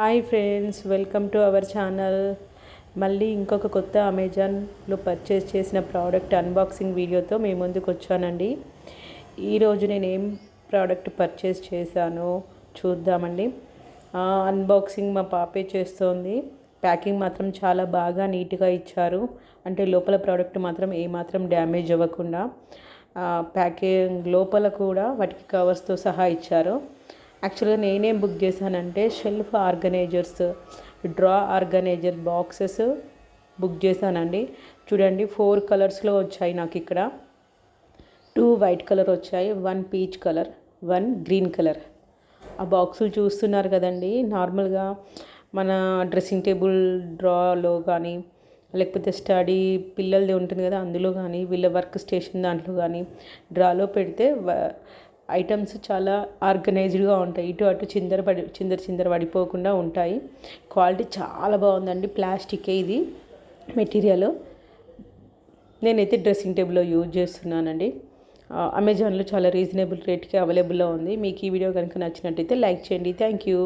Hi friends, welcome to our channel. మళ్ళీ ఇంకొక కొత్త అమెజాన్లో పర్చేస్ చేసిన ప్రోడక్ట్ అన్బాక్సింగ్ వీడియోతో మీ ముందుకు వచ్చానండి. ఈరోజు నేను ఏం ప్రోడక్ట్ పర్చేస్ చేశానో చూద్దామండి. అన్బాక్సింగ్ మా పాపే చేస్తోంది. ప్యాకింగ్ మాత్రం చాలా బాగా నీట్గా ఇచ్చారు. అంటే లోపల ప్రోడక్ట్ మాత్రం ఏమాత్రం డ్యామేజ్ అవ్వకుండా ప్యాకింగ్ లోపల కూడా వాటికి కవర్స్తో సహా ఇచ్చారు. యాక్చువల్గా నేనేం బుక్ చేశానంటే shelf organisers, draw organiser boxes book చేశానండి. చూడండి, 4 కలర్స్లో వచ్చాయి నాకు ఇక్కడ. 2 వైట్ కలర్ వచ్చాయి, 1 పీచ్ కలర్, 1 గ్రీన్ కలర్. ఆ బాక్సులు చూస్తున్నారు కదండి. నార్మల్గా మన డ్రెస్సింగ్ టేబుల్ డ్రాలో కానీ, లేకపోతే స్టడీ పిల్లలది ఉంటుంది కదా అందులో కానీ, వీళ్ళ వర్క్ స్టేషన్ దాంట్లో కానీ డ్రాలో పెడితే ఐటమ్స్ చాలా ఆర్గనైజ్డ్గా ఉంటాయి. ఇటు అటు చిందర పడిపోకుండా ఉంటాయి. క్వాలిటీ చాలా బాగుందండి. ప్లాస్టికే ఇది మెటీరియల్. నేనైతే డ్రెస్సింగ్ టేబుల్లో యూజ్ చేస్తున్నానండి. అమెజాన్లో చాలా రీజనబుల్ రేట్కి అవైలబుల్లో ఉంది. మీకు ఈ వీడియో కనుక నచ్చినట్టయితే లైక్ చేయండి. Thank you.